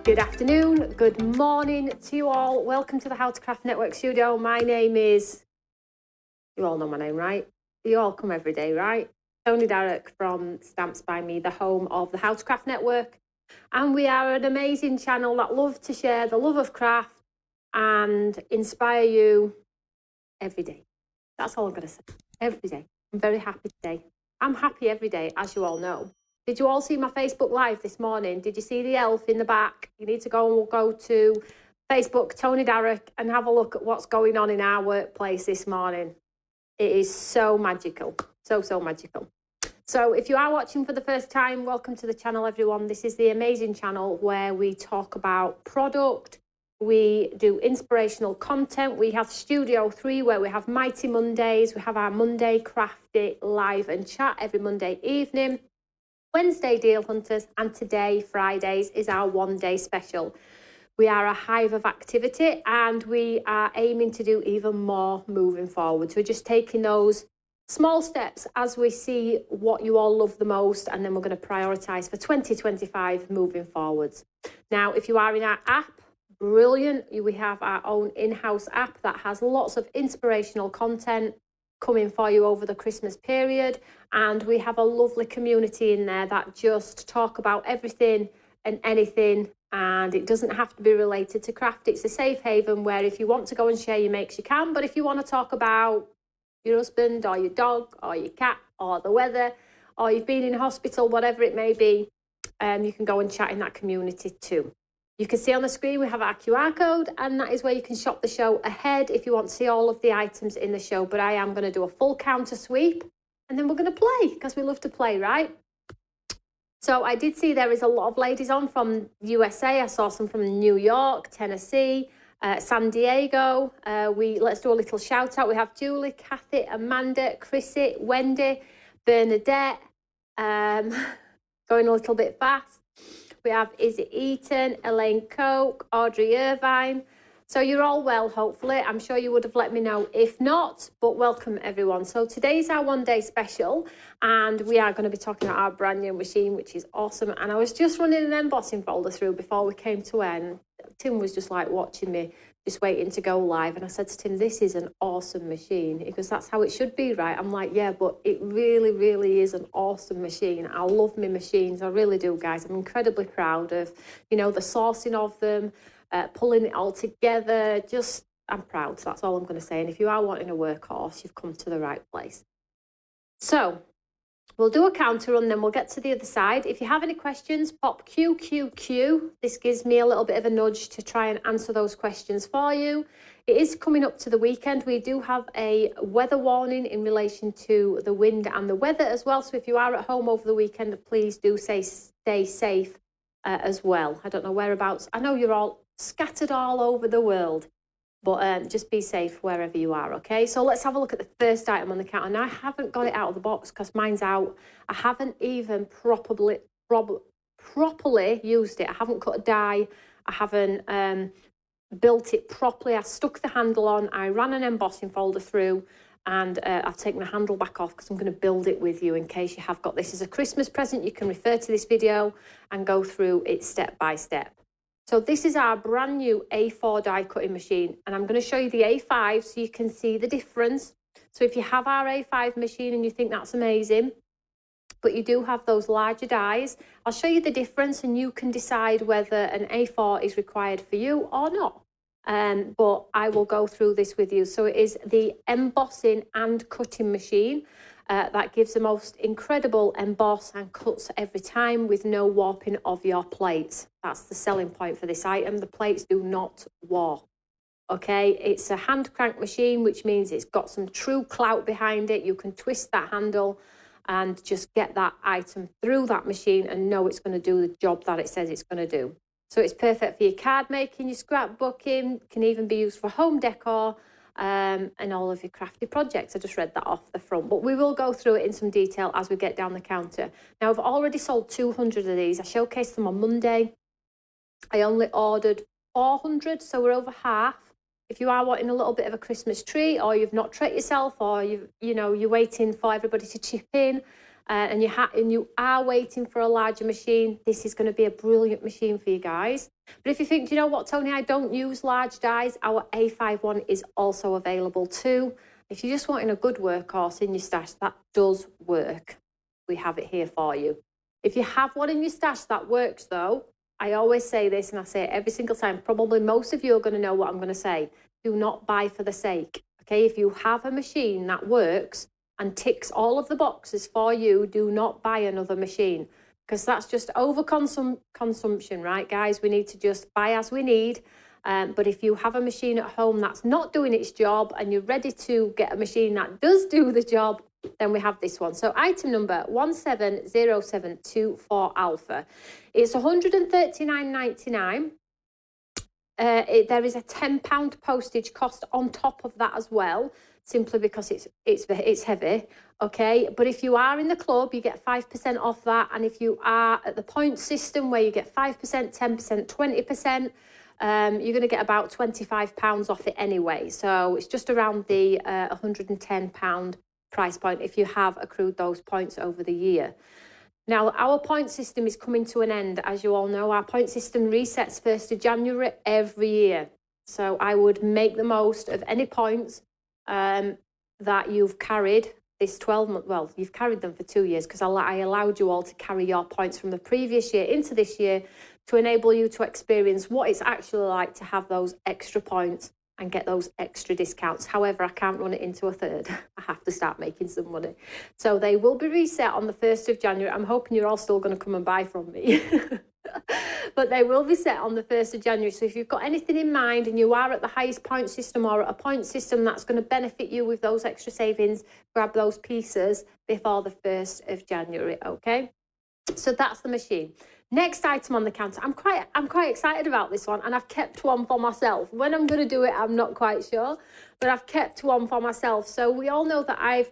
Good afternoon, good morning to you all. Welcome to the How to Craft Network studio. My name is, you all know my name, right? You all come every day, right? Toni Darroch from Stamps by Me, the home of the How to Craft Network. And we are an amazing channel that love to share the love of craft and inspire you every day. That's all I'm going to say, every day. I'm very happy today. I'm happy every day, as you all know. Did you all see my Facebook Live this morning? Did you see the elf in the back? You need to go to Facebook, Toni Darroch, and have a look at what's going on in our workplace this morning. It is so magical, so magical. So if you are watching for the first time, welcome to the channel, everyone. This is the amazing channel where we talk about product. We do inspirational content. We have Studio 3 where we have Mighty Mondays. We have our Monday Craft It live and chat every Monday evening. Wednesday Deal Hunters, and today, Fridays, is our one-day special. We are a hive of activity and we are aiming to do even more moving forward. So we're just taking those small steps as we see what you all love the most, and then we're going to prioritise for 2025 moving forwards. Now, if you are in our app, brilliant. We have our own in-house app that has lots of inspirational content coming for you over the Christmas period, and we have a lovely community in there that just talk about everything and anything, and it doesn't have to be related to craft. It's a safe haven where if you want to go and share your makes, you can, but if you want to talk about your husband or your dog or your cat or the weather, or you've been in hospital, whatever it may be, you can go and chat in that community too. You can see on the screen we have our QR code, and that is where you can shop the show ahead if you want to see all of the items in the show. But I am going to do a full counter sweep and then we're going to play, because we love to play, right? So I did see there is a lot of ladies on from USA. I saw some from New York, Tennessee, San Diego. Let's do a little shout out. We have Julie, Kathy, Amanda, Chrissy, Wendy, Bernadette, going a little bit fast. We have Izzy Eaton, Elaine Coke, Audrey Irvine. So you're all well, hopefully. I'm sure you would have let me know if not, but welcome everyone. So today's our one-day special, and we are going to be talking about our brand new machine, which is awesome. And I was just running an embossing folder through before we came to end. Tim was just like watching me, just waiting to go live. And I said to Tim, this is an awesome machine. He goes, that's how it should be, right? I'm like, yeah, but it really is an awesome machine. I love my machines. I really do, guys. I'm incredibly proud of, the sourcing of them, pulling it all together. I'm proud. So that's all I'm going to say. And if you are wanting a workhorse, you've come to the right place. So we'll do a counter run, then we'll get to the other side. If you have any questions, pop QQQ. This gives me a little bit of a nudge to try and answer those questions for you. It is coming up to the weekend. We do have a weather warning in relation to the wind and the weather as well. So if you are at home over the weekend, please do stay safe as well. I don't know whereabouts. I know you're all scattered all over the world, but just be safe wherever you are, okay? So let's have a look at the first item on the counter. Now, I haven't got it out of the box because mine's out. I haven't even properly used it. I haven't cut a die. I haven't built it properly. I stuck the handle on. I ran an embossing folder through, and I've taken the handle back off because I'm going to build it with you in case you have got this as a Christmas present. You can refer to this video and go through it step by step. So this is our brand new A4 die cutting machine, and I'm going to show you the A5 so you can see the difference. So if you have our A5 machine and you think that's amazing, but you do have those larger dies, I'll show you the difference and you can decide whether an A4 is required for you or not. But I will go through this with you. So it is the embossing and cutting machine. That gives the most incredible emboss and cuts every time with no warping of your plates. That's the selling point for this item. The plates do not warp. Okay, it's a hand crank machine, which means it's got some true clout behind it. You can twist that handle and just get that item through that machine and know it's going to do the job that it says it's going to do. So it's perfect for your card making, your scrapbooking, can even be used for home decor, and all of your crafty projects. I just read that off the front, but we will go through it in some detail as we get down the counter. Now, I've already sold 200 of these. I showcased them on Monday. I only ordered 400, so we're over half. If you are wanting a little bit of a Christmas treat, or you've not treated yourself, or you're waiting for everybody to chip in, and you are waiting for a larger machine, this is going to be a brilliant machine for you guys. But if you think, do you know what, Tony, I don't use large dies, our A5 one is also available too. If you're just wanting a good workhorse in your stash, that does work. We have it here for you. If you have one in your stash that works though, I always say this and I say it every single time, probably most of you are going to know what I'm going to say. Do not buy for the sake. Okay, if you have a machine that works and ticks all of the boxes for you, do not buy another machine, because that's just consumption, right, guys? We need to just buy as we need. But if you have a machine at home that's not doing its job and you're ready to get a machine that does do the job, then we have this one. So item number 170724 Alpha. It's £139.99. There is a £10 postage cost on top of that as well, simply because it's heavy. Okay, but if you are in the club, you get 5% off that, and if you are at the point system where you get 5%, 10%, 20%, you're going to get about £25 off it anyway. So it's just around the £110 price point if you have accrued those points over the year. Now, our point system is coming to an end. As you all know, our point system resets 1st of January every year. So I would make the most of any points that you've carried this 12-month, well, you've carried them for 2 years, because I allowed you all to carry your points from the previous year into this year to enable you to experience what it's actually like to have those extra points and get those extra discounts. However, I can't run it into a third. I have to start making some money. So they will be reset on the 1st of January. I'm hoping you're all still going to come and buy from me. But they will be set on the 1st of January. So if you've got anything in mind and you are at the highest point system or at a point system that's going to benefit you with those extra savings, grab those pieces before the 1st of January, okay? So that's the machine. Next item on the counter. I'm quite excited about this one, and I've kept one for myself. When I'm going to do it, I'm not quite sure, but I've kept one for myself. So we all know that I've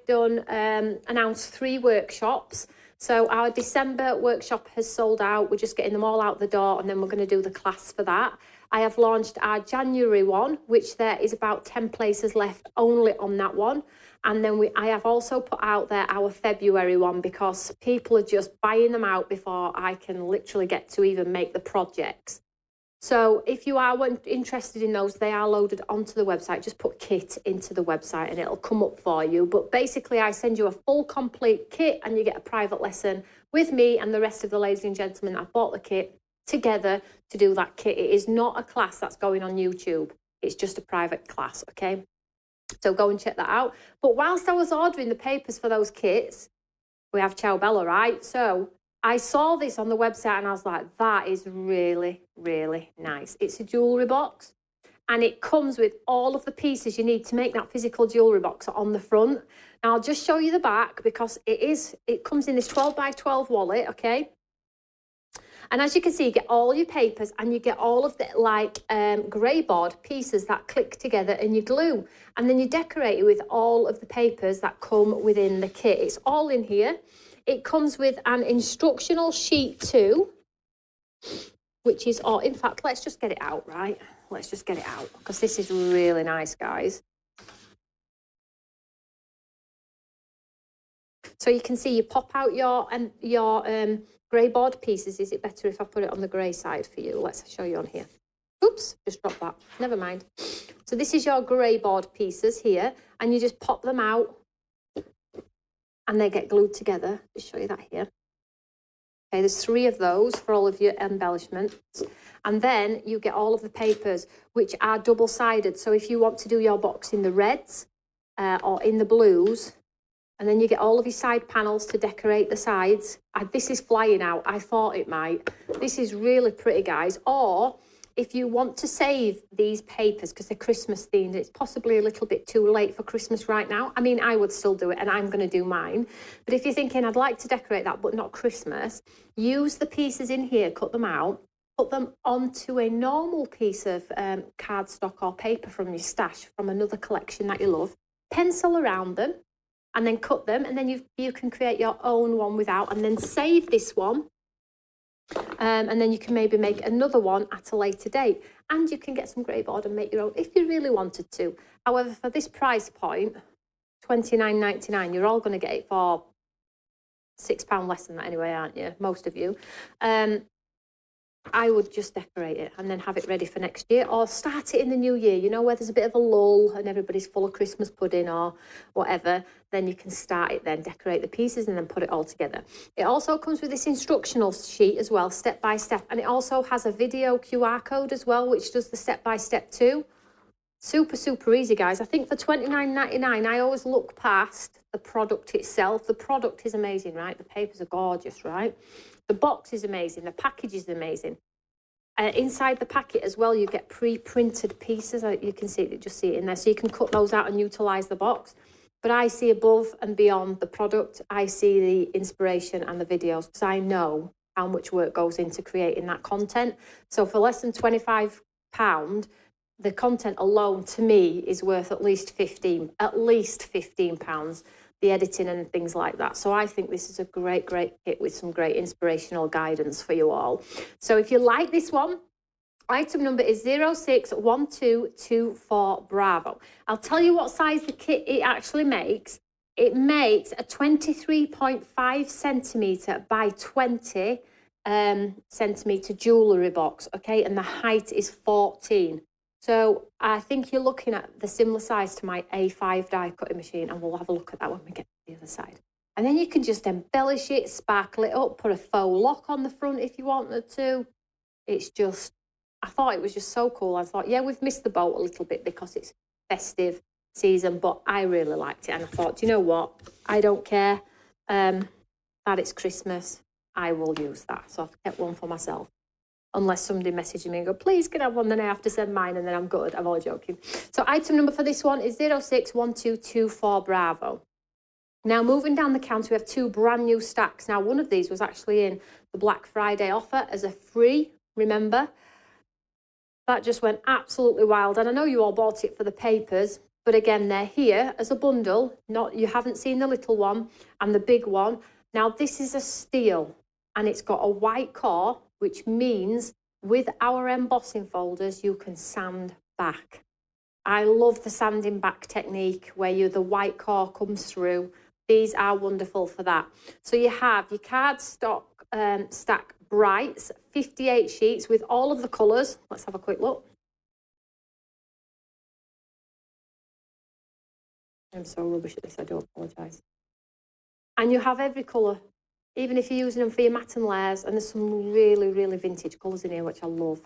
announced 3 workshops. So our December workshop has sold out. We're just getting them all out the door, and then we're going to do the class for that. I have launched our January one, which there is about 10 places left only on that one. And then I have also put out there our February one, because people are just buying them out before I can literally get to even make the projects. So if you are interested in those, they are loaded onto the website. Just put kit into the website and it'll come up for you. But basically, I send you a full complete kit and you get a private lesson with me and the rest of the ladies and gentlemen that bought the kit together to do that kit. It is not a class that's going on YouTube. It's just a private class, okay? So go and check that out. But whilst I was ordering the papers for those kits, we have Ciao Bella, right? So I saw this on the website and I was like, that is really, really nice. It's a jewellery box and it comes with all of the pieces you need to make that physical jewellery box on the front. Now I'll just show you the back, because it comes in this 12 by 12 wallet, okay? And as you can see, you get all your papers and you get all of the grey board pieces that click together and you glue. And then you decorate it with all of the papers that come within the kit. It's all in here. It comes with an instructional sheet too, which is, or in fact, let's just get it out, right? Let's just get it out, because this is really nice, guys. So you can see you pop out your grey board pieces. Is it better if I put it on the grey side for you? Let's show you on here. Oops, just dropped that. Never mind. So this is your grey board pieces here, and you just pop them out and they get glued together. Just show you that here. Okay, there's 3 of those for all of your embellishments. And then you get all of the papers, which are double-sided. So if you want to do your box in the reds or in the blues, and then you get all of your side panels to decorate the sides. This is flying out. I thought it might. This is really pretty, guys. Or if you want to save these papers, because they're Christmas themed, it's possibly a little bit too late for Christmas right now. I mean, I would still do it, and I'm going to do mine. But if you're thinking, I'd like to decorate that, but not Christmas, use the pieces in here, cut them out, put them onto a normal piece of cardstock or paper from your stash, from another collection that you love, pencil around them, and then cut them, and then you can create your own one without, and then save this one. And then you can maybe make another one at a later date, and you can get some grey board and make your own if you really wanted to. However, for this price point, £29.99, you're all going to get it for £6 less than that anyway, aren't you? Most of you. I would just decorate it and then have it ready for next year, or start it in the new year, you know, where there's a bit of a lull and everybody's full of Christmas pudding or whatever. Then you can start it, then decorate the pieces and then put it all together. It also comes with this instructional sheet as well, step by step, and it also has a video QR code as well, which does the step by step too. Super, super easy, guys. I think for $29.99, I always look past the product itself. The product is amazing, right? The papers are gorgeous, right? The box is amazing. The package is amazing. Inside the packet as well, you get pre-printed pieces. You can see it, just see it in there. So you can cut those out and utilise the box. But I see above and beyond the product, I see the inspiration and the videos, because I know how much work goes into creating that content. So for less than £25, the content alone to me is worth at least £15, the editing and things like that. So I think this is a great kit with some great inspirational guidance for you all. So if you like this one, item number is 061224 Bravo. I'll tell you what size the kit it actually makes. It makes a 23.5 centimetre by 20 centimetre jewellery box, okay? And the height is 14. So I think you're looking at the similar size to my A5 die cutting machine, and we'll have a look at that when we get to the other side. And then you can just embellish it, sparkle it up, put a faux lock on the front if you wanted to. It's just, I thought it was just so cool. I thought, yeah, we've missed the boat a little bit because it's festive season, but I really liked it. And I thought, do you know what? I don't care that it's Christmas. I will use that. So I've kept one for myself. Unless somebody messages me and go, please can I have one, then I have to send mine and then I'm good. I'm all joking. So item number for this one is 061224 Bravo. Now moving down the counter, we have two brand new stacks. Now one of these was actually in the Black Friday offer as a free, remember? That just went absolutely wild. And I know you all bought it for the papers, but again, they're here as a bundle. You haven't seen the little one and the big one. Now this is a steel and it's got a white core, which means with our embossing folders, you can sand back. I love the sanding back technique where the white core comes through. These are wonderful for that. So you have your cardstock stack Brights, 58 sheets with all of the colours. Let's have a quick look. I'm so rubbish at this, I do apologise. And you have every colour, even if you're using them for your matte and layers, and there's some really vintage colours in here, which I love.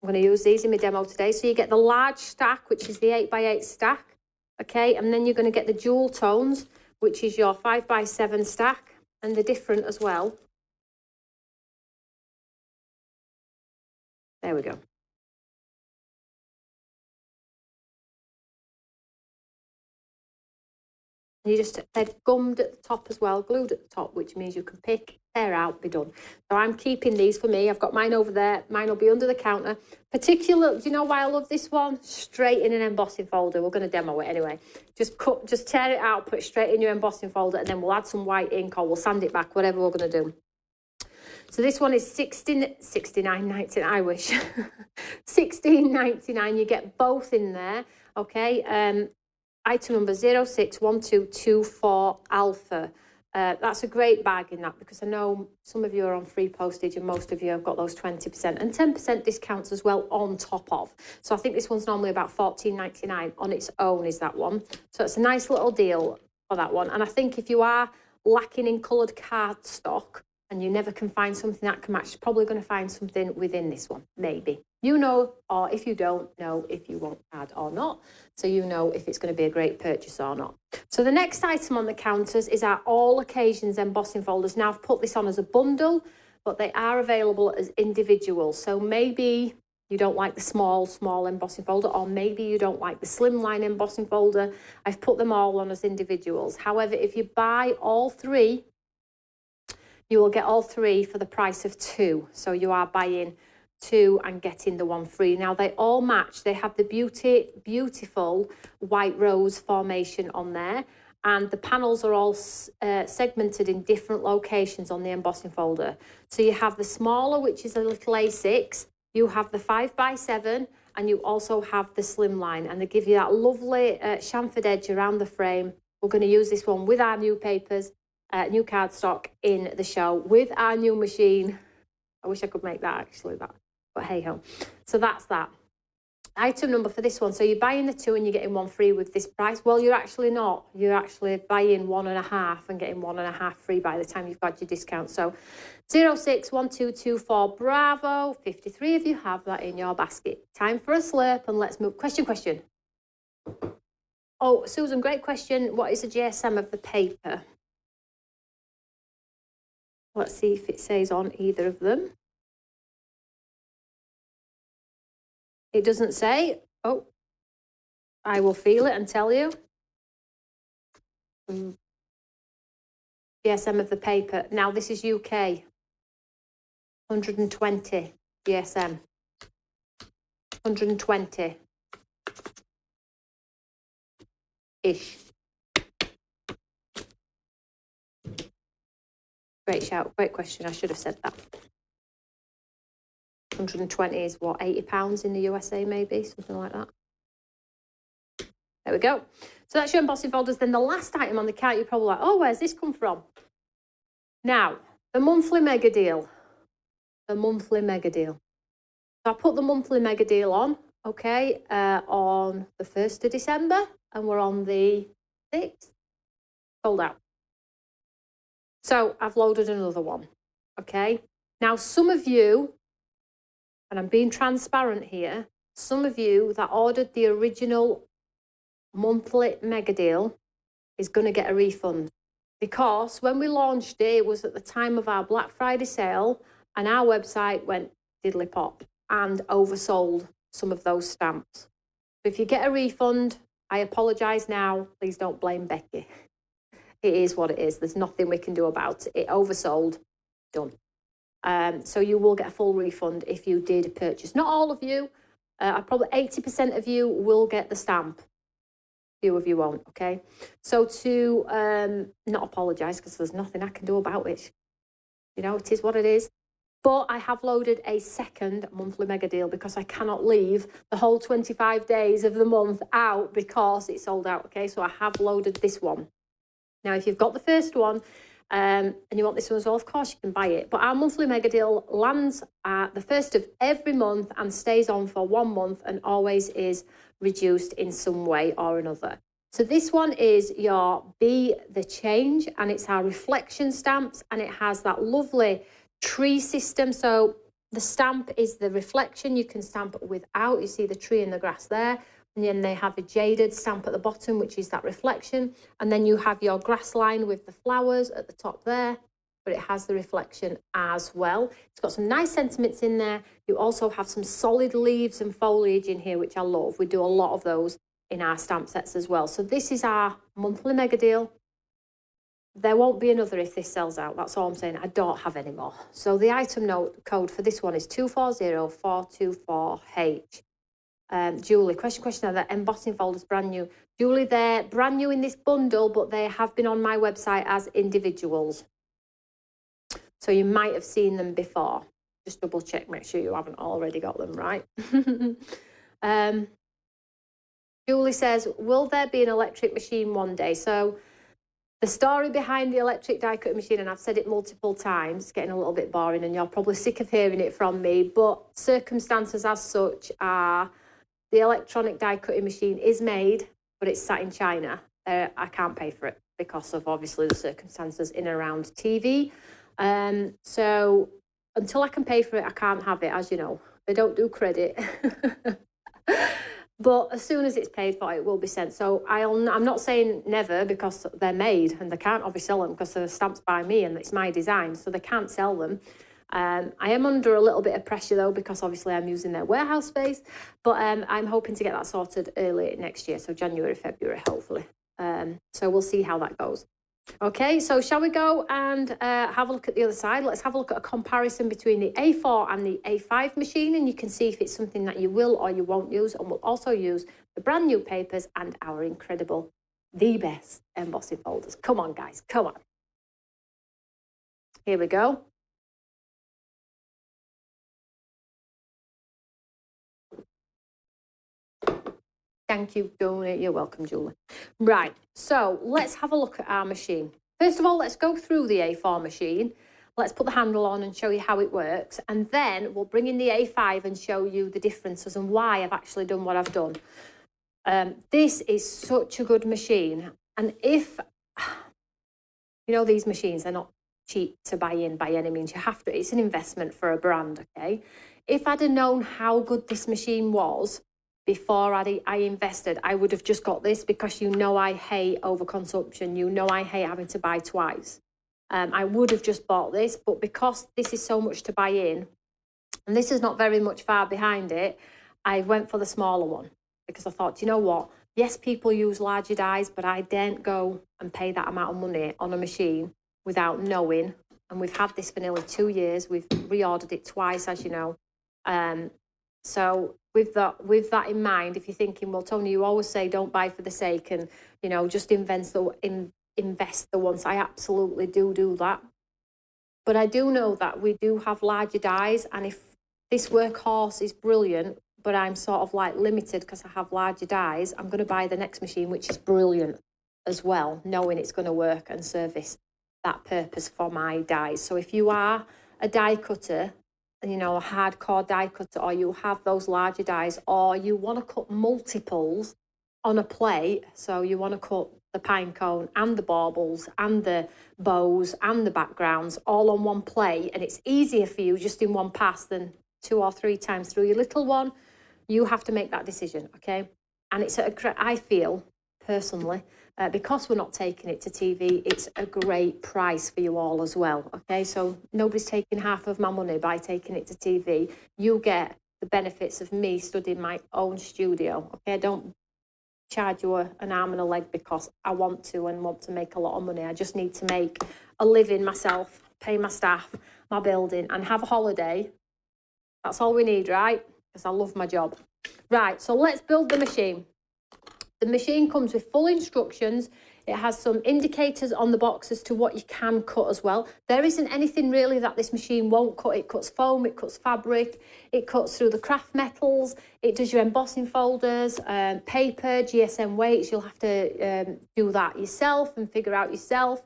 I'm going to use these in my demo today. So you get the large stack, which is the 8x8 stack, okay? And then you're going to get the jewel tones, which is your 5x7 stack, and they're different as well. There we go. They're gummed at the top as well, glued at the top, which means you can pick, tear out, be done. So I'm keeping these for me. I've got mine over there. Mine will be under the counter. Do you know why I love this one? Straight in an embossing folder. We're going to demo it anyway. Just tear it out, put it straight in your embossing folder, and then we'll add some white ink or we'll sand it back, whatever we're going to do. So this one is $69.99, I wish. $16.99. You get both in there, okay? Item number 061224 Alpha. That's a great bag in that, because I know some of you are on free postage and most of you have got those 20% and 10% discounts as well on top of. So I think this one's normally about $14.99 on its own, is that one. So it's a nice little deal for that one. And I think if you are lacking in coloured cardstock and you never can find something that can match, you're probably going to find something within this one, maybe. You know, or if you don't know if you want card or not, so you know if it's going to be a great purchase or not. So the next item on the counters is our all occasions embossing folders. Now I've put this on as a bundle, but they are available as individuals. So maybe you don't like the small embossing folder, or maybe you don't like the slimline embossing folder. I've put them all on as individuals. However, if you buy all three, you will get all three for the price of two. So you are buying two and getting the one free. Now they all match. They have the beautiful white rose formation on there, and the panels are all segmented in different locations on the embossing folder. So you have the smaller, which is a little A6, you have the 5x7, and you also have the slimline, and they give you that lovely chamfered edge around the frame. We're going to use this one with our new papers, new cardstock in the show with our new machine. I wish I could make that actually, but hey ho. So that's that. Item number for this one. So you're buying the 2 and you're getting 1 free with this price. Well, you're actually not. You're actually buying 1.5 and getting 1.5 free by the time you've got your discount. So 061224 Bravo. 53 of you have that in your basket. Time for a slurp and let's move. Question. Oh, Susan, great question. What is the GSM of the paper? Let's see if it says on either of them. It doesn't say. Oh, I will feel it and tell you. GSM of the paper. Now, this is UK. 120 GSM. 120-ish. Great shout. Great question. I should have said that. 120 is what, £80 in the USA maybe, something like that. There we go. So that's your embossing folders. Then the last item on the cart, you're probably like, oh, where's this come from? Now, the monthly mega deal. The monthly mega deal. So I put the monthly mega deal on, okay, on the 1st of December, and we're on the 6th. Sold out. So I've loaded another one, okay? Now, some of you, and I'm being transparent here, some of you that ordered the original monthly mega deal is going to get a refund, because when we launched it, it was at the time of our Black Friday sale, and our website went diddly pop and oversold some of those stamps. If you get a refund, I apologise now. Please don't blame Becky. It is what it is. There's nothing we can do about it. It oversold. Done. So you will get a full refund if you did purchase. Not all of you. Probably 80% of you will get the stamp. Few of you won't, okay? So to not apologise, because there's nothing I can do about it. You know, it is what it is. But I have loaded a second monthly mega deal because I cannot leave the whole 25 days of the month out because it's sold out, okay? So I have loaded this one. Now, if you've got the first one and you want this one as well, of course you can buy it. But our monthly mega deal lands at the 1st of every month and stays on for 1 month and always is reduced in some way or another. So this one is your Be the Change, and it's our reflection stamps, and it has that lovely tree system. So the stamp is the reflection. You can stamp it without. You see the tree and the grass there. And then they have a jaded stamp at the bottom, which is that reflection. And then you have your grass line with the flowers at the top there, but it has the reflection as well. It's got some nice sentiments in there. You also have some solid leaves and foliage in here, which I love. We do a lot of those in our stamp sets as well. So this is our monthly mega deal. There won't be another if this sells out. That's all I'm saying. I don't have any more. So the item code for this one is 240424H. Julie, question, are the embossing folders brand new? Julie, they're brand new in this bundle, but they have been on my website as individuals. So you might have seen them before. Just double check, make sure you haven't already got them, right? Julie says, will there be an electric machine one day? So the story behind the electric die cutting machine, and I've said it multiple times, it's getting a little bit boring and you're probably sick of hearing it from me, but circumstances as such are the electronic die cutting machine is made, but it's sat in China. I can't pay for it because of obviously the circumstances in and around TV. So until I can pay for it, I can't have it, as you know. They don't do credit. But as soon as it's paid for, it will be sent. So I'm not saying never, because they're made and they can't obviously sell them because they're stamped by me and it's my design, so they can't sell them. I am under a little bit of pressure though, because obviously I'm using their warehouse space, but I'm hoping to get that sorted early next year, so January, February, hopefully. So we'll see how that goes. Okay, so shall we go and have a look at the other side? Let's have a look at a comparison between the A4 and the A5 machine, and you can see if it's something that you will or you won't use. And we'll also use the brand new papers and our incredible, the best embossing folders. Come on, guys, come on. Here we go. Thank you, Julie. You're welcome, Julie. Right, so let's have a look at our machine. First of all, let's go through the A4 machine. Let's put the handle on and show you how it works. And then we'll bring in the A5 and show you the differences and why I've actually done what I've done. This is such a good machine. And if, you know, these machines, they're not cheap to buy in by any means. You have to, it's an investment for a brand, okay? If I'd have known how good this machine was before I invested, I would have just got this, because you know I hate overconsumption. You know I hate having to buy twice. I would have just bought this, but because this is so much to buy in, and this is not very much far behind it, I went for the smaller one, because I thought, you know what? Yes, people use larger dies, but I daren't go and pay that amount of money on a machine without knowing. And we've had this for nearly 2 years. We've reordered it twice, as you know. So with that in mind, if you're thinking, well, Toni, you always say don't buy for the sake and, you know, just invest the once. I absolutely do that. But I do know that we do have larger dies, and if this workhorse is brilliant, but I'm sort of like limited because I have larger dies, I'm going to buy the next machine, which is brilliant as well, knowing it's going to work and service that purpose for my dies. So if you are a die cutter, you know, a hardcore die cutter, or you have those larger dies, or you want to cut multiples on a plate, so you want to cut the pine cone and the baubles and the bows and the backgrounds all on one plate, and it's easier for you just in one pass than 2 or 3 times through your little one, you have to make that decision, okay? And it's I feel personally, because we're not taking it to TV, it's a great price for you all as well, okay? So nobody's taking half of my money by taking it to TV. You get the benefits of me studying my own studio, okay? I don't charge you an arm and a leg because I want to and want to make a lot of money. I just need to make a living myself, pay my staff, my building, and have a holiday. That's all we need, right? Because I love my job. Right, so let's build the machine. The machine comes with full instructions. It has some indicators on the box as to what you can cut as well. There isn't anything really that this machine won't cut. It cuts foam, it cuts fabric, it cuts through the craft metals, it does your embossing folders, paper, GSM weights. You'll have to do that yourself and figure out yourself.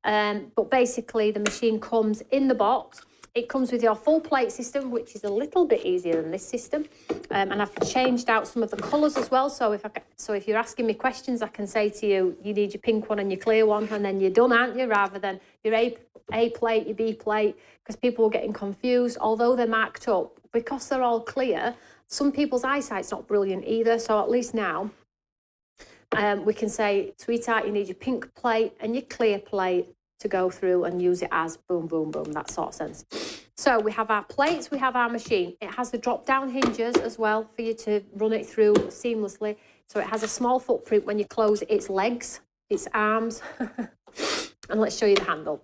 But basically the machine comes in the box. It comes with your full plate system, which is a little bit easier than this system. And I've changed out some of the colours as well. So if you're asking me questions, I can say to you, you need your pink one and your clear one, and then you're done, aren't you? Rather than your A plate, your B plate, because people are getting confused. Although they're marked up, because they're all clear, some people's eyesight's not brilliant either. So at least now we can say, sweetheart, you need your pink plate and your clear plate to go through and use it as boom, boom, boom, that sort of sense. So we have our plates, we have our machine. It has the drop-down hinges as well for you to run it through seamlessly. So it has a small footprint when you close its legs, its arms. And let's show you the handle.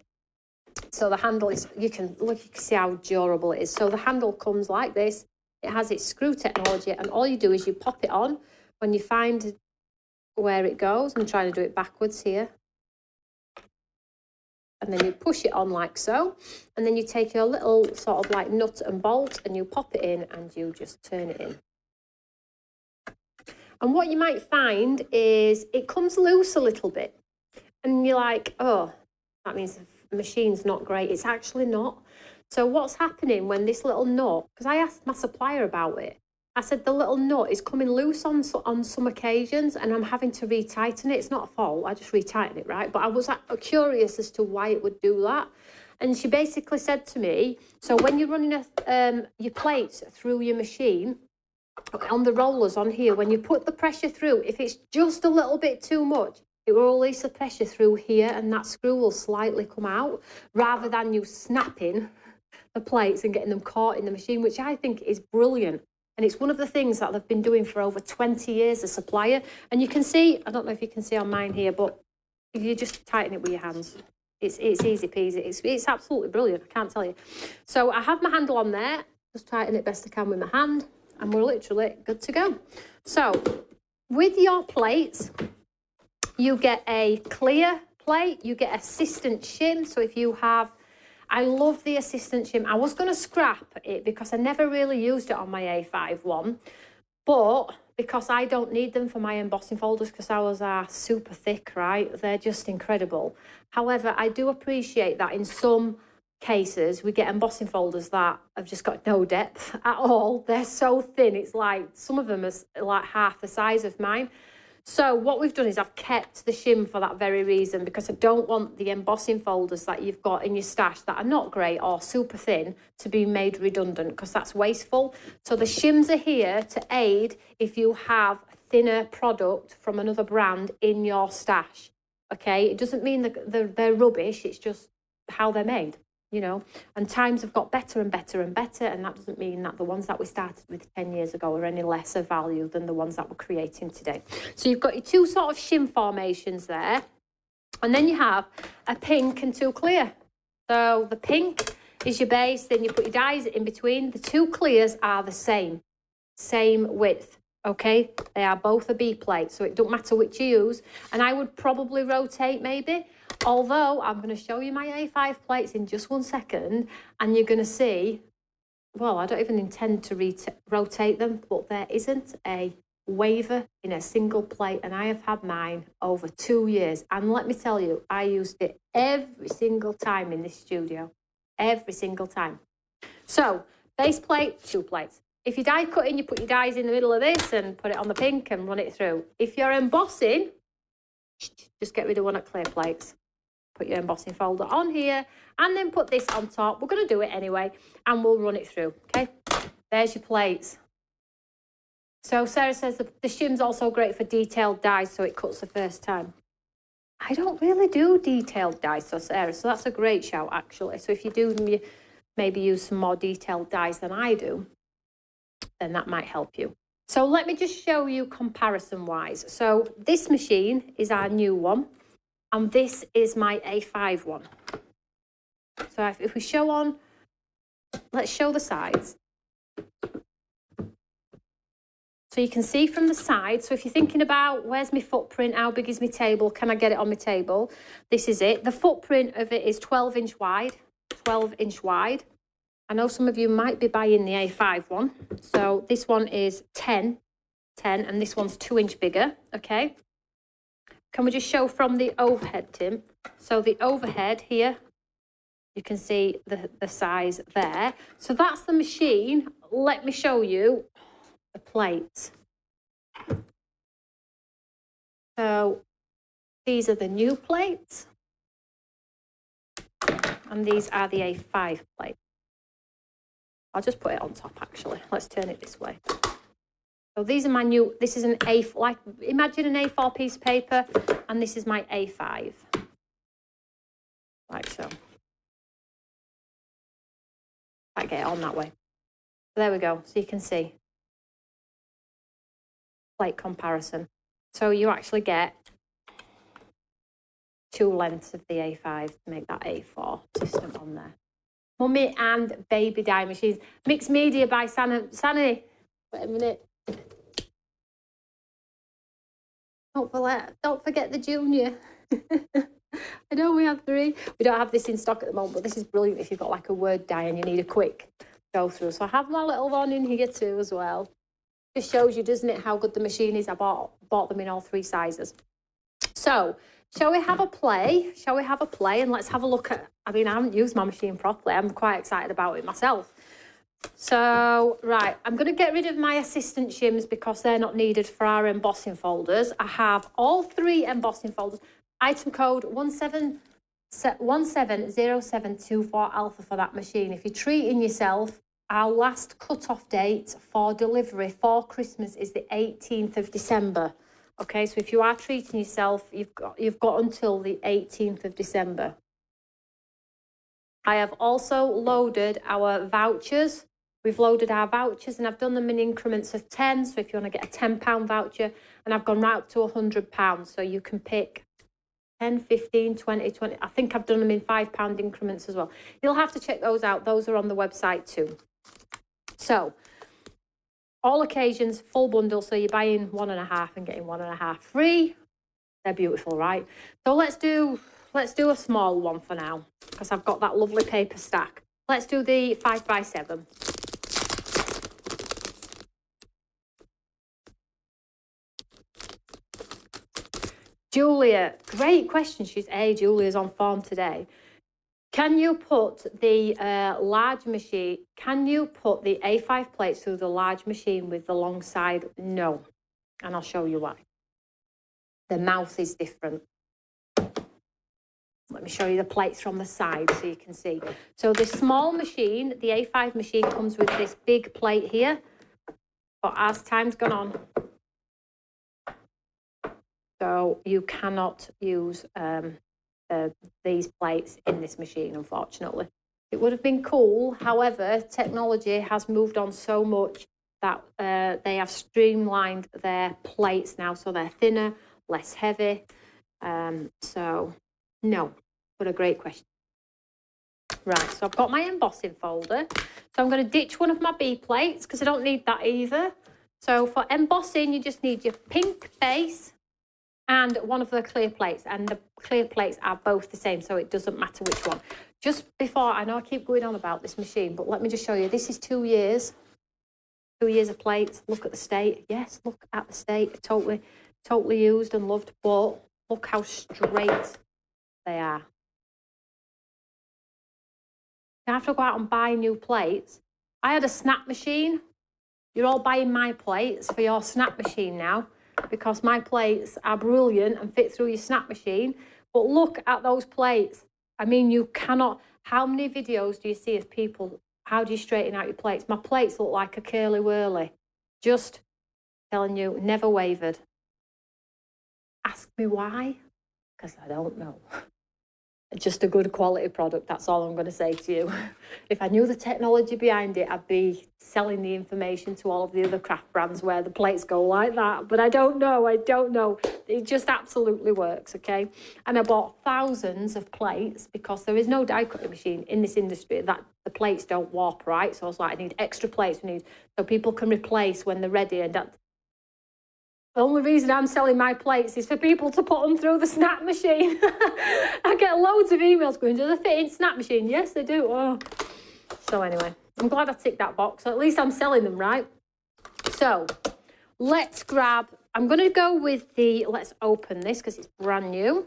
So the handle is, you can see how durable it is. So the handle comes like this. It has its screw technology, and all you do is you pop it on when you find where it goes. I'm trying to do it backwards here. And then you push it on like so, and then you take your little sort of like nut and bolt and you pop it in and you just turn it in. And what you might find is it comes loose a little bit, and you're like, oh, that means the machine's not great. It's actually not. So what's happening when this little nut, because I asked my supplier about it, I said the little nut is coming loose on some occasions, and I'm having to retighten it. It's not a fault, I just retighten it, right? But I was curious as to why it would do that. And she basically said to me, so when you're running your plates through your machine, on the rollers on here, when you put the pressure through, if it's just a little bit too much, it will release the pressure through here, and that screw will slightly come out, rather than you snapping the plates and getting them caught in the machine, which I think is brilliant. And it's one of the things that they've been doing for over 20 years, a supplier. And you can see, I don't know if you can see on mine here, but if you just tighten it with your hands, it's easy peasy. It's absolutely brilliant, I can't tell you. So I have my handle on there, just tighten it best I can with my hand, and we're literally good to go. So with your plates, you get a clear plate, you get assistant shim. So if you have, I love the assistant shim. I was going to scrap it because I never really used it on my A5 one, but because I don't need them for my embossing folders because ours are super thick, right? They're just incredible. However, I do appreciate that in some cases we get embossing folders that have just got no depth at all. They're so thin, it's like some of them are like half the size of mine. So what we've done is I've kept the shim for that very reason, because I don't want the embossing folders that you've got in your stash that are not great or super thin to be made redundant, because that's wasteful. So the shims are here to aid if you have thinner product from another brand in your stash. Okay, it doesn't mean that they're rubbish, it's just how they're made. You know, and times have got better and better and better, and that doesn't mean that the ones that we started with 10 years ago are any lesser value than the ones that we're creating today. So you've got your two sort of shim formations there, and then you have a pink and two clear. So the pink is your base, then you put your dies in between. The two clears are the same width. Okay, they are both a B plate, so it don't matter which you use. And I would probably rotate maybe, although I'm going to show you my A5 plates in just 1 second, and you're going to see, well, I don't even intend to rotate them, but there isn't a waver in a single plate, and I have had mine over 2 years. And let me tell you, I used it every single time in this studio, every single time. So base plate, two plates. If you're die cutting, you put your dies in the middle of this and put it on the pink and run it through. If you're embossing, just get rid of one of clear plates. Put your embossing folder on here and then put this on top. We're going to do it anyway, and we'll run it through, okay? There's your plates. So Sarah says the shim's also great for detailed dies, so it cuts the first time. I don't really do detailed dies, so Sarah, so that's a great shout, actually. So if you do maybe use some more detailed dies than I do, then that might help you. So let me just show you comparison-wise. So this machine is our new one, and this is my A5 one. So if we show on, let's show the sides. So you can see from the side, so if you're thinking about where's my footprint, how big is my table, can I get it on my table? This is it. The footprint of it is 12-inch wide, 12-inch wide. I know some of you might be buying the A5 one. So this one is 10, and this one's 2-inch bigger, okay? Can we just show from the overhead, Tim? So the overhead here, you can see the size there. So that's the machine. Let me show you the plates. So these are the new plates, and these are the A5 plates. I'll just put it on top, actually. Let's turn it this way. So these are my new, this is an A4, like imagine an A4 piece of paper, and this is my A5. Like so. I get it on that way. There we go, so you can see. Plate comparison. So you actually get two lengths of the A5 to make that A4 system on there. Mummy and baby die machines. Mixed media by Sanny. Wait a minute. Don't forget the junior. I know we have 3. We don't have this in stock at the moment, but this is brilliant if you've got like a word die and you need a quick go through. So I have my little one in here too as well. Just shows you, doesn't it, how good the machine is. I bought them in all 3 sizes. So shall we have a play? Shall we have a play? And let's have a look at, I mean, I haven't used my machine properly. I'm quite excited about it myself. So, right, I'm going to get rid of my assistant shims because they're not needed for our embossing folders. I have all 3 embossing folders. Item code 170724 alpha for that machine. If you're treating yourself, our last cut-off date for delivery for Christmas is the 18th of December. Okay, so if you are treating yourself, you've got until the 18th of December. I have also loaded our vouchers. We've loaded our vouchers and I've done them in increments of 10. So if you want to get a £10 voucher, and I've gone right up to £100. So you can pick 10, 15, 20, 20. I think I've done them in £5 increments as well. You'll have to check those out. Those are on the website too. So all occasions, full bundle. So you're buying 1.5 and getting 1.5 free. They're beautiful, right? So let's do a small one for now because I've got that lovely paper stack. Let's do the 5x7. Julia, great question. Julia's on form today. Can you put the large machine, can you put the A5 plates through the large machine with the long side? No. And I'll show you why. The mouth is different. Let me show you the plates from the side so you can see. So the small machine, the A5 machine, comes with this big plate here. But as time's gone on, so you cannot use these plates in this machine, unfortunately. It would have been cool. However, technology has moved on so much that they have streamlined their plates now, so they're thinner, less heavy. So, no, but a great question. Right, so I've got my embossing folder. So I'm going to ditch one of my B plates because I don't need that either. So for embossing, you just need your pink base and one of the clear plates. And the clear plates are both the same, so it doesn't matter which one. Just before, I know I keep going on about this machine, but let me just show you. This is 2 years. 2 years of plates. Look at the state. Yes, look at the state. Totally used and loved, but look how straight they are. You have to go out and buy new plates. I had a snap machine. You're all buying my plates for your snap machine now because my plates are brilliant and fit through your snap machine. But look at those plates. I mean, you cannot... How many videos do you see of people? How do you straighten out your plates? My plates look like a curly whirly. Just telling you, never wavered. Ask me why? Because I don't know. Just a good quality product, that's all I'm going to say to you. If I knew the technology behind it, I'd be selling the information to all of the other craft brands where the plates go like that. But I don't know. It just absolutely works, okay? And I bought thousands of plates because there is no die cutting machine in this industry that the plates don't warp, right? So I was like, I need extra plates, so people can replace when they're ready. And that. The only reason I'm selling my plates is for people to put them through the snap machine. I get loads of emails going, do they fit in snap machine? Yes, they do. Oh. So anyway, I'm glad I ticked that box. So at least I'm selling them, right? So let's grab, I'm going to go with the, let's open this because it's brand new.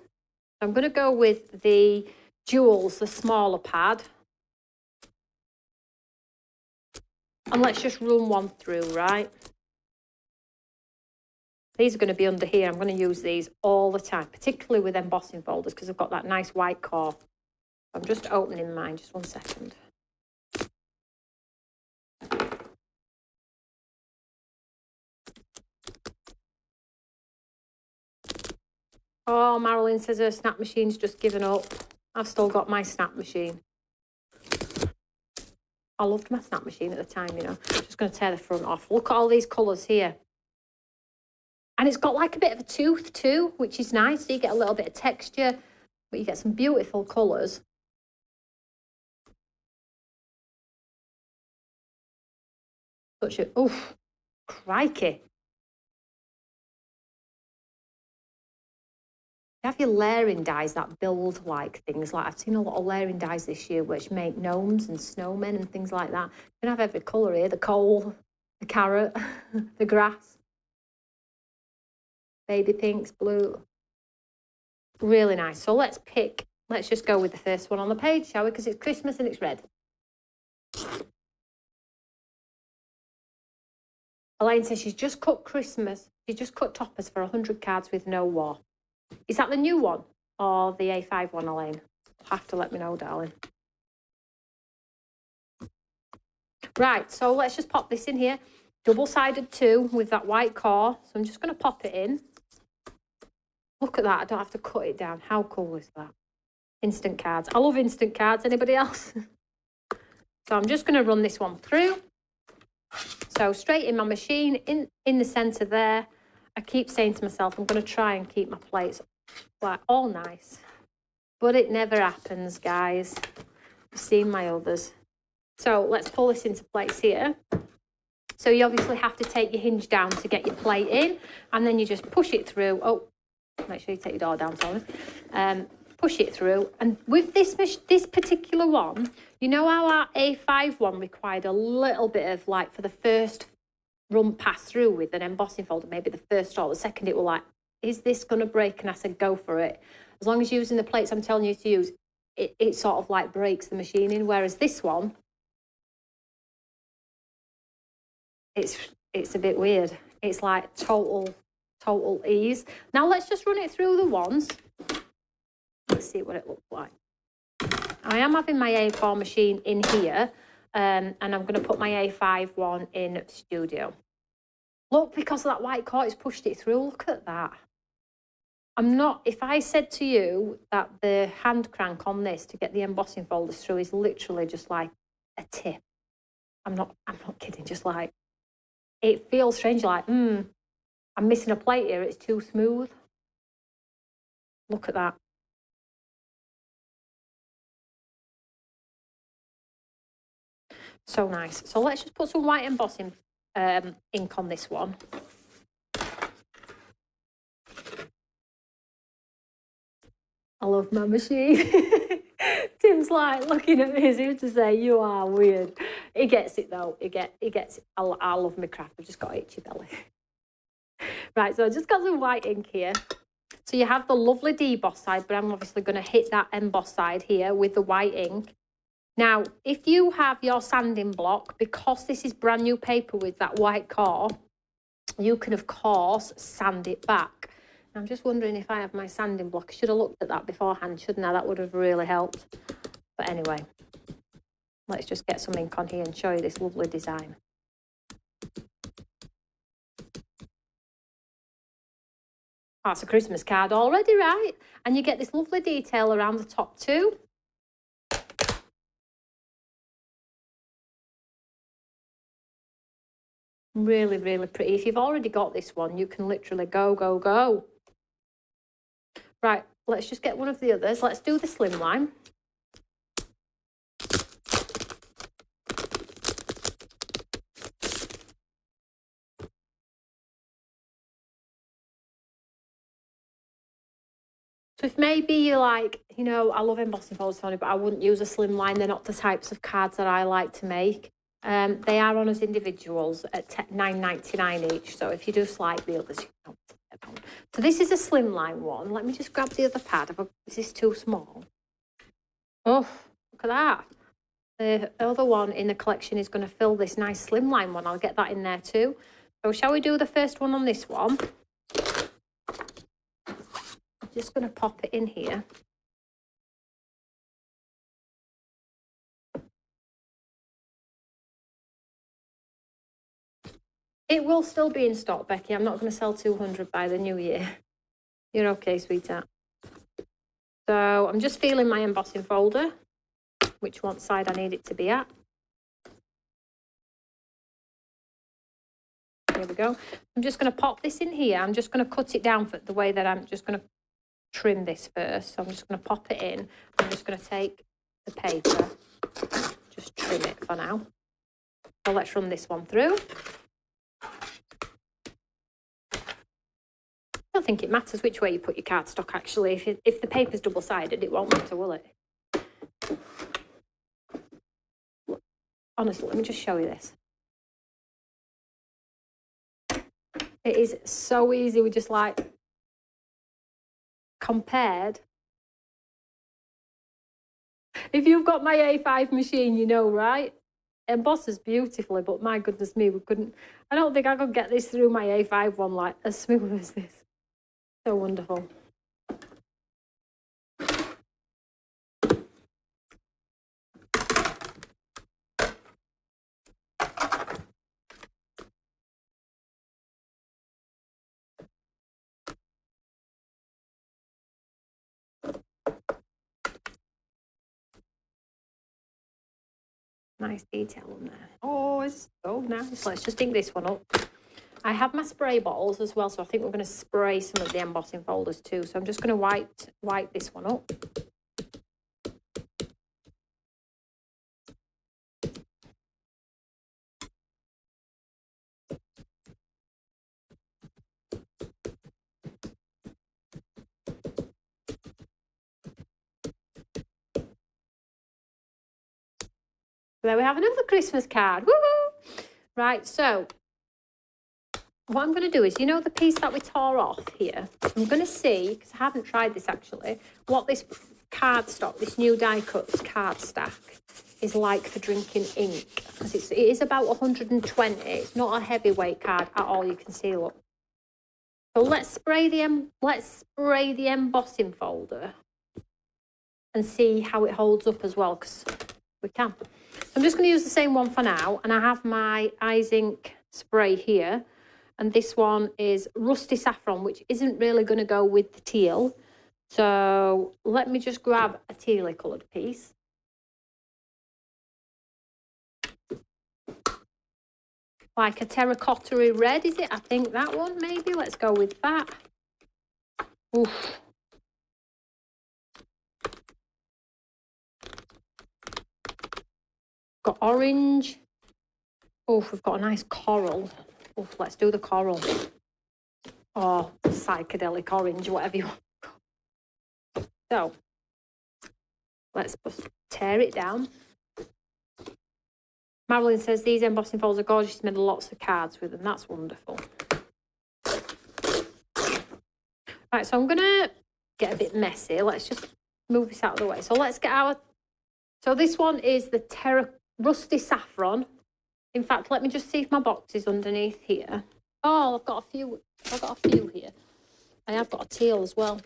I'm going to go with the Jewels, the smaller pad. And let's just run one through, right? These are going to be under here. I'm going to use these all the time, particularly with embossing folders because I've got that nice white core. I'm just opening mine, just 1 second. Oh, Marilyn says her snap machine's just given up. I've still got my snap machine. I loved my snap machine at the time, Just going to tear the front off. Look at all these colours here. And it's got like a bit of a tooth too, which is nice. So you get a little bit of texture, but you get some beautiful colours. Oof, crikey. You have your layering dyes that build like things. Like I've seen a lot of layering dyes this year which make gnomes and snowmen and things like that. You can have every colour here, the coal, the carrot, the grass. Baby pinks, blue. Really nice. So let's just go with the first one on the page, shall we? Because it's Christmas and it's red. Elaine says she's just cut toppers for 100 cards with no war. Is that the new one or the A5 one, Elaine? Have to let me know, darling. Right, so let's just pop this in here. Double-sided 2 with that white core. So I'm just going to pop it in. Look at that. I don't have to cut it down. How cool is that? Instant cards. I love instant cards. Anybody else? So I'm just going to run this one through. So straight in my machine, in the centre there. I keep saying to myself, I'm going to try and keep my plates like all nice. But it never happens, guys. You've seen my others. So let's pull this into place here. So you obviously have to take your hinge down to get your plate in. And then you just push it through. Oh, make sure you take your door down, Tony. Push it through. And with this particular one, you know how our A5 one required a little bit of for the first run pass through with an embossing folder, maybe the first or the second, it is this going to break? And I said, go for it. As long as you're using the plates I'm telling you to use, it sort of like breaks the machining. Whereas this one, it's a bit weird. It's like total ease. Now let's just run it through the ones. Let's see what it looks like. I am having my A4 machine in here, and I'm going to put my A5 one in studio. Look, because of that white cord, it's pushed it through. Look at that. If I said to you that the hand crank on this to get the embossing folders through is literally just like a tip. I'm not kidding, just like, it feels strange, like, I'm missing a plate here, it's too smooth. Look at that. So nice. So let's just put some white embossing ink on this one. I love my machine. Tim's like looking at me as if to say, you are weird. He gets it though. He gets it. I love my craft. I've just got itchy belly. Right, so I just got some white ink here. So you have the lovely deboss side, but I'm obviously going to hit that emboss side here with the white ink. Now, if you have your sanding block, because this is brand new paper with that white core, you can, of course, sand it back. I'm just wondering if I have my sanding block. I should have looked at that beforehand, shouldn't I? That would have really helped. But anyway, let's just get some ink on here and show you this lovely design. Oh, it's a Christmas card already, right? And you get this lovely detail around the top too. Really, really pretty. If you've already got this one, you can literally go, go, go. Right, let's just get one of the others. Let's do the slimline. So if maybe you're like, you know, I love embossing folders, Toni, but I wouldn't use a slimline. They're not the types of cards that I like to make. They are on as individuals at $9.99 each. So if you just like the others, you can get on. So this is a slimline one. Let me just grab the other pad. Is this too small? Oh, look at that. The other one in the collection is going to fill this nice slimline one. I'll get that in there too. So shall we do the first one on this one? I'm just going to pop it in here. It will still be in stock, Becky. I'm not going to sell 200 by the new year. You're okay, sweetheart. So I'm just feeling my embossing folder, which one side I need it to be at. Here we go. I'm just going to pop this in here. I'm just going to cut it down for the way that I'm just going to trim this first. So I'm just going to pop it in. I'm just going to take the paper, just trim it for now. So let's run this one through. I don't think it matters which way you put your cardstock, actually. If the paper's double-sided, it won't matter, will it? Honestly, let me just show you this. It is so easy. We just like compared. If you've got my A5 machine, you know, right? Embosses beautifully, but my goodness me, I don't think I could get this through my A5 one like as smooth as this. So wonderful. Nice detail on there. Oh, it's so nice. Let's just ink this one up. I have my spray bottles as well, so I think we're going to spray some of the embossing folders too. So I'm just going to wipe this one up. There we have another Christmas card. Woohoo! Right, so what I'm going to do is, you know the piece that we tore off here? I'm going to see, because I haven't tried this actually, what this cardstock, this new die cuts card stack is like for drinking ink. Because it is about 120. It's not a heavyweight card at all, you can see, look. So let's spray the embossing folder and see how it holds up as well, because we can. I'm just going to use the same one for now, and I have my eyes ink spray here, and this one is Rusty Saffron, which isn't really going to go with the teal. So let me just grab a tealy coloured piece. Like a terracotta-y red, is it? I think that one, maybe. Let's go with that. Oof. Got orange. Oof, we've got a nice coral. Oof, let's do the coral. Or psychedelic orange, whatever you want. So, let's just tear it down. Marilyn says these embossing folders are gorgeous. She's made lots of cards with them. That's wonderful. Right, so I'm going to get a bit messy. Let's just move this out of the way. So let's get our... So this one is the Rusty Saffron. In fact, let me just see if my box is underneath here. Oh, I've got a few here. I have got a teal as well.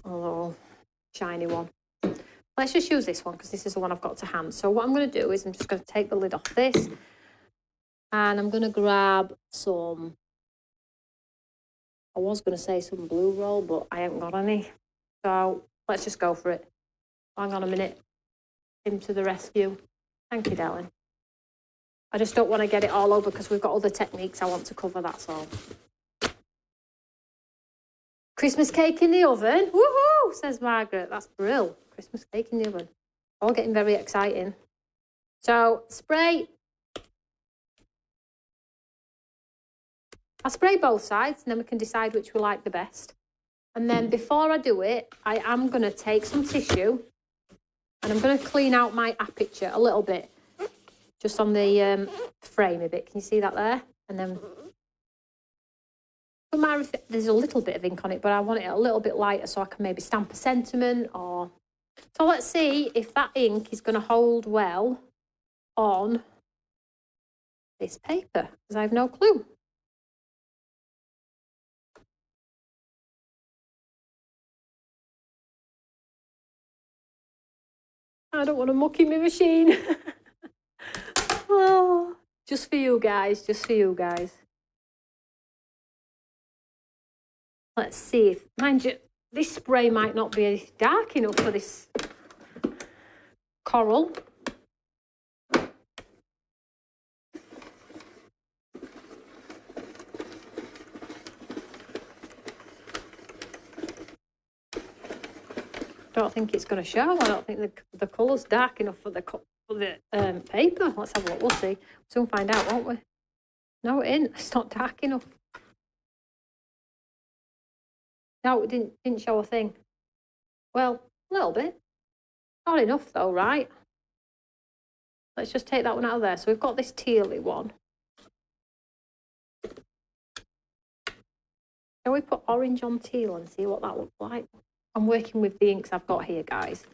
Oh, shiny one. Let's just use this one because this is the one I've got to hand. So what I'm going to do is I'm just going to take the lid off this and I'm going to grab some, I was going to say some blue roll, but I haven't got any. So let's just go for it. Hang on a minute. Him to the rescue. Thank you, darling. I just don't want to get it all over because we've got other techniques I want to cover, that's all. Christmas cake in the oven. Woohoo, says Margaret. That's brilliant. Christmas cake in the oven. All getting very exciting. So, spray. I'll spray both sides and then we can decide which we like the best. And then before I do it, I am going to take some tissue and I'm going to clean out my aperture a little bit. Just on the frame a bit. Can you see that there? And then there's a little bit of ink on it, but I want it a little bit lighter so I can maybe stamp a sentiment or... So let's see if that ink is going to hold well on this paper, because I have no clue. I don't want to mucky my machine. Oh, just for you guys, just for you guys. Let's see if, mind you, this spray might not be dark enough for this coral. I don't think it's going to show. I don't think the colour's dark enough for the paper. Let's have a look. We'll see. Soon find out, won't we? No, it ain't. It's not dark enough. No, it didn't show a thing. Well, a little bit. Not enough though, right? Let's just take that one out of there. So we've got this tealy one. Shall we put orange on teal and see what that looks like? I'm working with the inks I've got here, guys.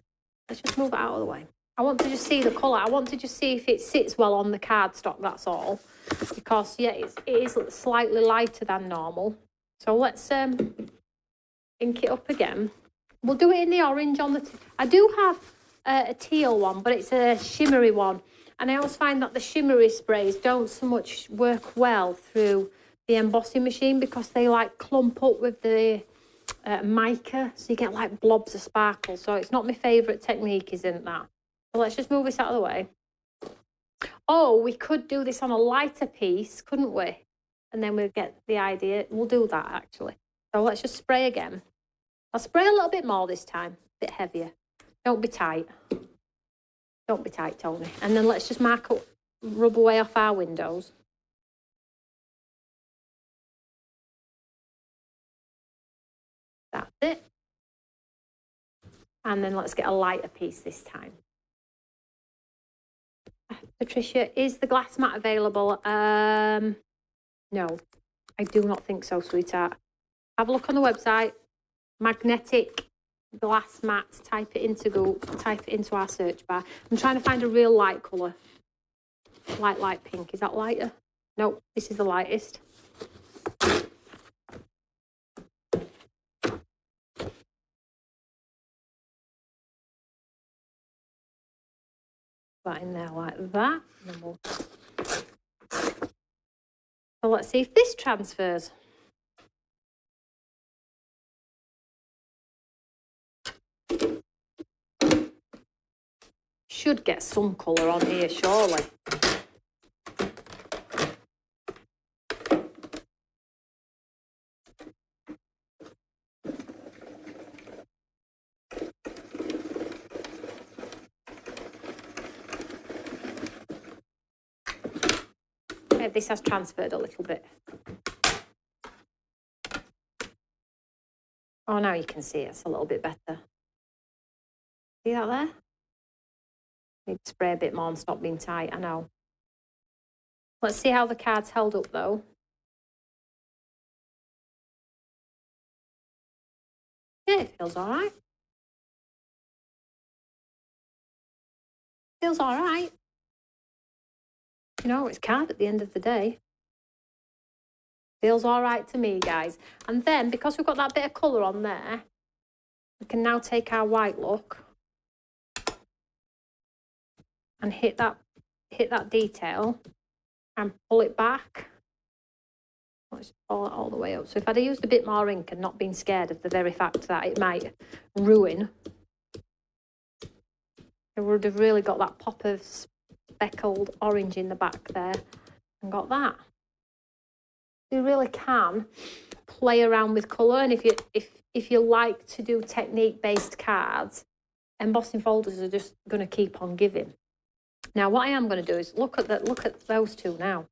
Let's just move it out of the way. I want to just see the colour. I want to just see if it sits well on the cardstock, that's all. Because, yeah, it is slightly lighter than normal. So let's ink it up again. We'll do it in the orange on the... I do have a teal one, but it's a shimmery one. And I always find that the shimmery sprays don't so much work well through the embossing machine because they, like, clump up with the... mica, so you get like blobs of sparkle. So it's not my favourite technique, isn't that? So let's just move this out of the way. Oh, we could do this on a lighter piece, couldn't we? And then we'll get the idea. We'll do that actually. So let's just spray again. I'll spray a little bit more this time, a bit heavier. Don't be tight. Don't be tight, Tony. And then let's just rub away off our windows. That's it. And then let's get a lighter piece this time. Patricia, is the glass mat available? No, No, I do not think so, sweetheart. Have a look on the website. Magnetic glass mat. Type it into our search bar. I'm trying to find a real light colour. Light pink. Is that lighter? No, this is the lightest. That in there like that. And then we'll... So let's see if this transfers. Should get some colour on here, surely. Yeah, this has transferred a little bit. Oh, now you can see it's a little bit better. See that there? Need to spray a bit more and stop being tight, I know. Let's see how the card's held up though. Yeah, it feels all right. Feels all right. You know, it's card at the end of the day. Feels all right to me, guys. And then, because we've got that bit of colour on there, we can now take our white look and hit that detail and pull it back. Let's pull it all the way up. So if I'd used a bit more ink and not been scared of the very fact that it might ruin, it would have really got that pop of speckled orange in the back there and got that. You really can play around with colour, and if you like to do technique-based cards, embossing folders are just going to keep on giving. Now, what I am going to do is look at those two now.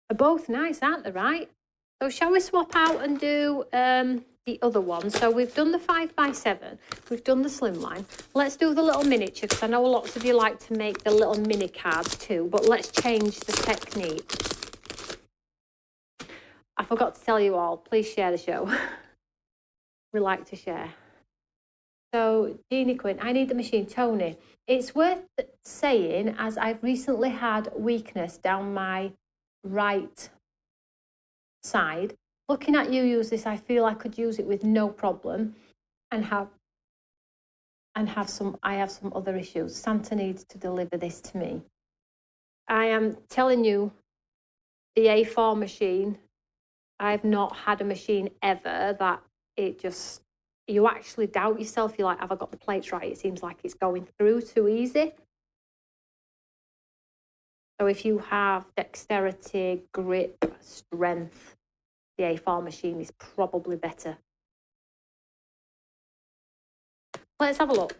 They're both nice, aren't they, right? So shall we swap out and do the other one? So we've done the 5x7, we've done the slimline. Let's do the little miniature, because I know lots of you like to make the little mini cards too, but let's change the technique. I forgot to tell you all, please share the show. We like to share. So, Jeannie Quinn, I need the machine. Tony, it's worth saying, as I've recently had weakness down my right side. Looking at you use this, I feel I could use it with no problem and have some other issues. Santa needs to deliver this to me. I am telling you, the A4 machine, I've not had a machine ever that it just, you actually doubt yourself. You're like, have I got the plates right? It seems like it's going through too easy. So if you have dexterity, grip, strength, the A4 machine is probably better. Let's have a look.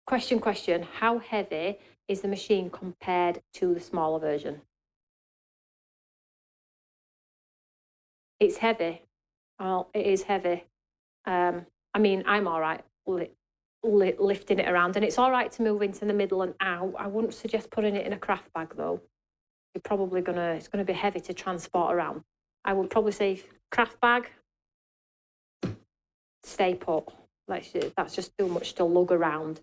Question. How heavy is the machine compared to the smaller version? It's heavy. Oh, it is heavy. I mean, I'm all right lifting it around, and it's all right to move into the middle and out. I wouldn't suggest putting it in a craft bag though. It's gonna be heavy to transport around. I would probably say craft bag, stay put. That's just too much to lug around.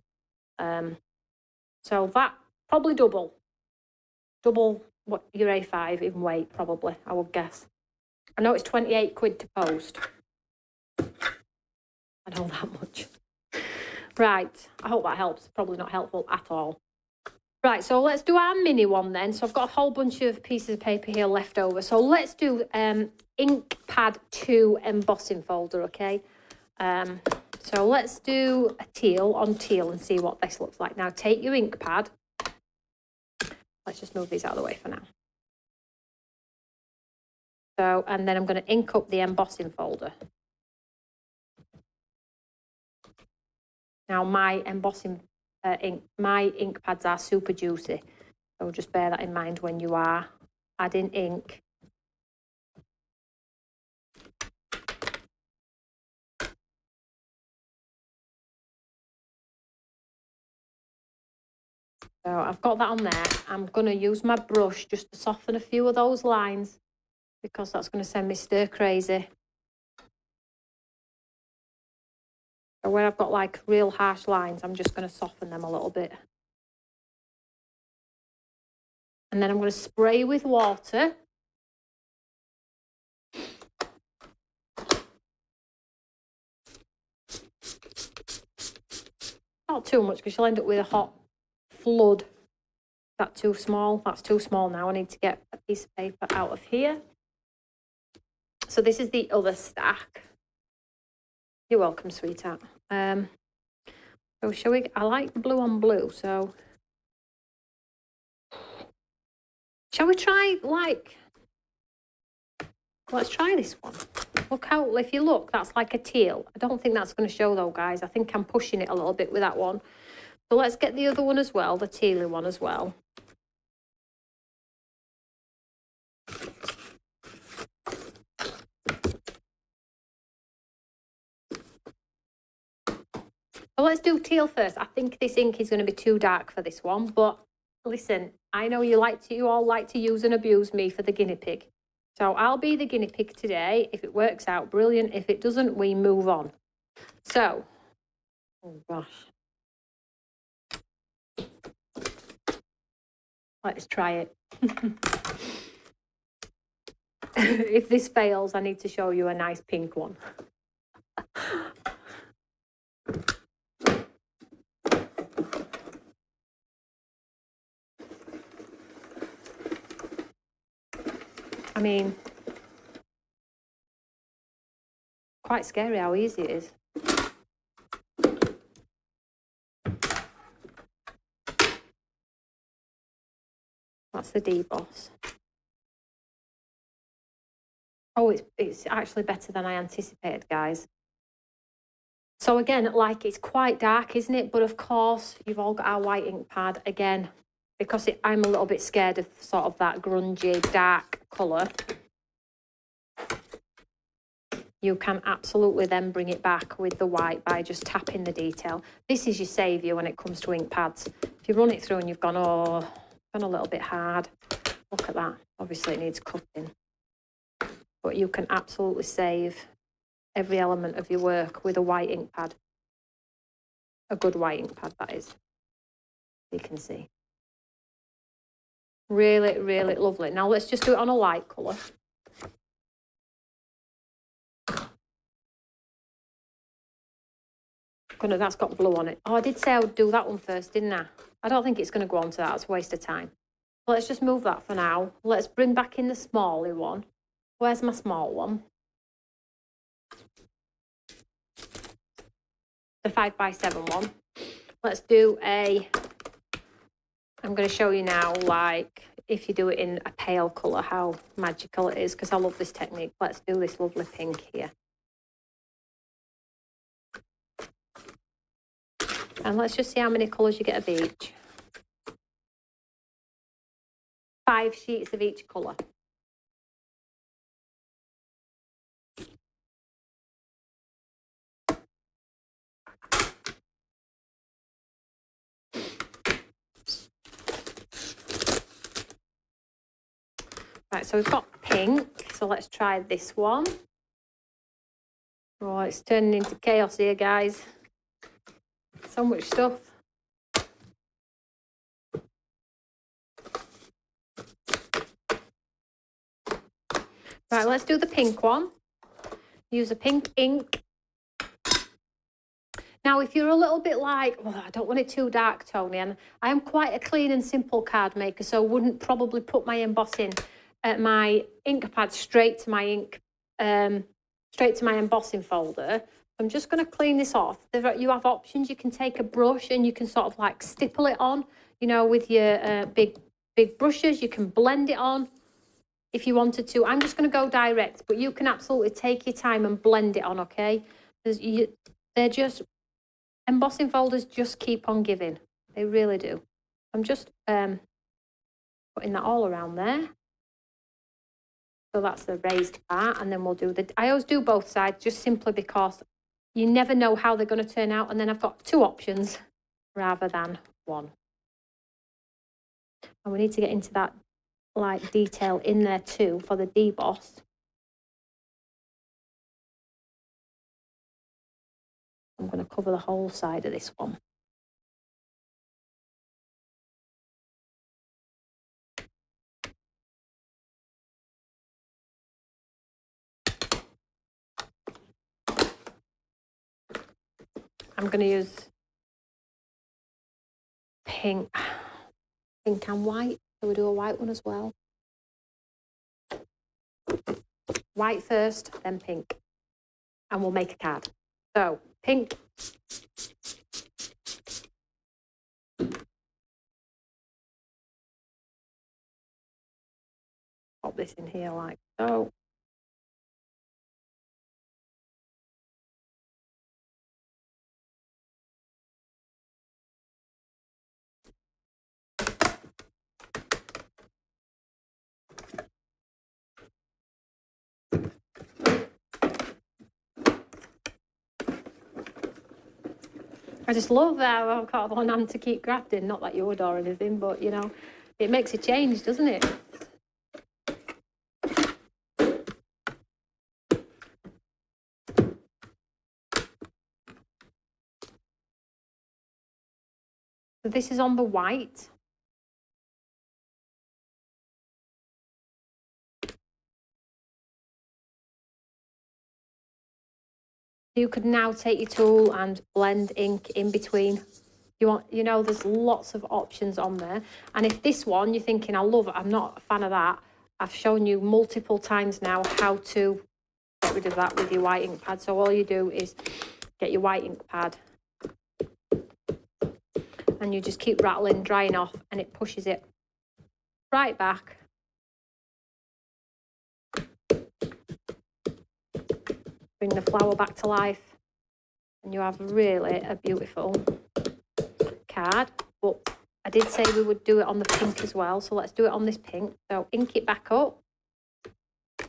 So that probably double what your A5 in weight, probably, I would guess. I know it's 28 quid to post. I know that much. Right, I hope that helps. Probably not helpful at all. Right, so let's do our mini one then. So I've got a whole bunch of pieces of paper here left over. So let's do ink pad 2 embossing folder, okay? So let's do a teal on teal and see what this looks like. Now take your ink pad. Let's just move these out of the way for now. So, and then I'm going to ink up the embossing folder. Now my embossing my ink pads are super juicy, so just bear that in mind when you are adding ink. So I've got that on there. I'm going to use my brush just to soften a few of those lines because that's going to send me stir crazy. So where I've got like real harsh lines, I'm just going to soften them a little bit. And then I'm going to spray with water. Not too much because you'll end up with a hot flood. That's too small. That's too small now. I need to get a piece of paper out of here. So this is the other stack. You're welcome, sweetheart. So shall we? I like the blue on blue. So shall we try like? Let's try this one. Look how, if you look, that's like a teal. I don't think that's going to show though, guys. I think I'm pushing it a little bit with that one. So let's get the other one as well, the tealy one as well. So let's do teal first. I think this ink is going to be too dark for this one, but listen, I know you all like to use and abuse me for the guinea pig. So I'll be the guinea pig today. If it works out, brilliant. If it doesn't, we move on. So, oh gosh. Let's try it. If this fails, I need to show you a nice pink one. I mean, quite scary how easy it is. That's the deboss. Oh, it's actually better than I anticipated, guys. So again, like it's quite dark, isn't it? But of course, you've all got our white ink pad again, because I'm a little bit scared of sort of that grungy, dark colour. You can absolutely then bring it back with the white by just tapping the detail. This is your saviour when it comes to ink pads. If you run it through and you've gone, oh, gone a little bit hard, look at that. Obviously it needs cutting. But you can absolutely save every element of your work with a white ink pad. A good white ink pad, that is. You can see. Really, really lovely. Now let's just do it on a light colour. That's got blue on it. Oh, I did say I would do that one first, didn't I? I don't think it's going to go on to that. It's a waste of time. But let's just move that for now. Let's bring back in the smaller one. Where's my small one? The 5x7 one. Let's do I'm going to show you now, like, if you do it in a pale colour, how magical it is, because I love this technique. Let's do this lovely pink here. And let's just see how many colours you get of each. 5 sheets of each colour. Right, so we've got pink, so let's try this one. Oh, it's turning into chaos here, guys. So much stuff. Right, let's do the pink one. Use a pink ink. Now, if you're a little bit like, oh, I don't want it too dark, Toni, and I am quite a clean and simple card maker, so I wouldn't probably put my embossing at my ink pad straight to my embossing folder. I'm just going to clean this off. You have options. You can take a brush and you can sort of like stipple it on, you know, with your big brushes. You can blend it on if you wanted to. I'm just going to go direct, but you can absolutely take your time and blend it on, okay? They're just, embossing folders just keep on giving. They really do. I'm just putting that all around there. So that's the raised part, and then we'll do I always do both sides just simply because you never know how they're going to turn out, and then I've got 2 options rather than 1. And we need to get into that like detail in there too for the deboss. I'm going to cover the whole side of this one. I'm going to use pink and white. So we'll do a white one as well. White first, then pink. And we'll make a card. So, pink. Pop this in here like so. I just love that I've got one hand to keep grafting. Not that you would or anything, but you know, it makes a change, doesn't it? So this is on the white. You could now take your tool and blend ink in between. You want, you know, there's lots of options on there. And if this one you're thinking, I love it, I'm not a fan of that, I've shown you multiple times now how to get rid of that with your white ink pad. So all you do is get your white ink pad and you just keep rattling, drying off, and it pushes it right back. Bring the flower back to life, and you have really a beautiful card. But I did say we would do it on the pink as well, so let's do it on this pink. So ink it back up.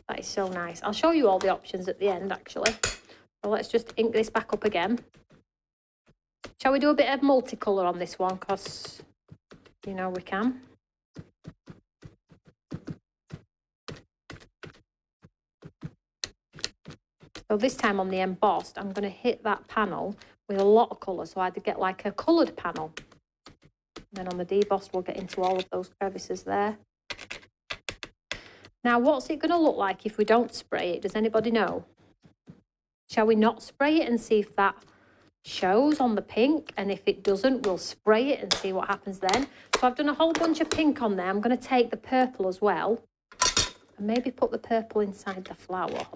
That is so nice. I'll show you all the options at the end actually. So let's just ink this back up again. Shall we do a bit of multicolour on this one, because you know we can. So this time on the embossed, I'm going to hit that panel with a lot of colour, so I'd get like a coloured panel. And then on the debossed, we'll get into all of those crevices there. Now, what's it going to look like if we don't spray it? Does anybody know? Shall we not spray it and see if that shows on the pink? And if it doesn't, we'll spray it and see what happens then. So I've done a whole bunch of pink on there. I'm going to take the purple as well and maybe put the purple inside the flower.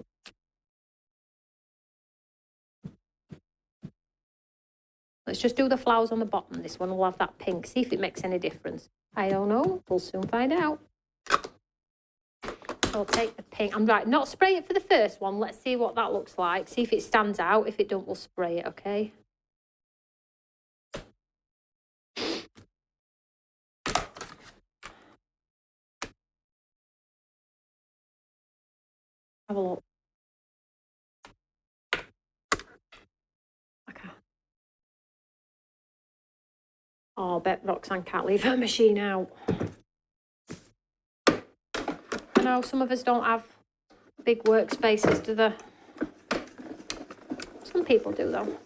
Let's just do the flowers on the bottom. This one will have that pink. See if it makes any difference. I don't know. We'll soon find out. I'll take the pink. I'm right. Not spray it for the first one. Let's see what that looks like. See if it stands out. If it don't, we'll spray it, okay? Have a look. Okay. Oh, I bet Roxanne can't leave her machine out. I know some of us don't have big workspaces, do they? Some people do, though.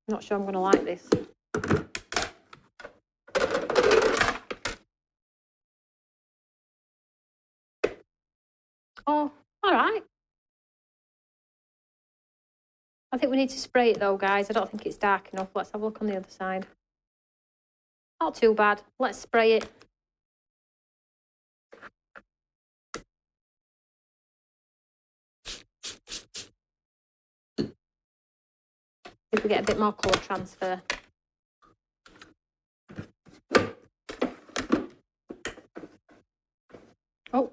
Not sure I'm going to like this. Oh, all right. I think we need to spray it though, guys. I don't think it's dark enough. Let's have a look on the other side. Not too bad. Let's spray it. If we get a bit more colour transfer. Oh.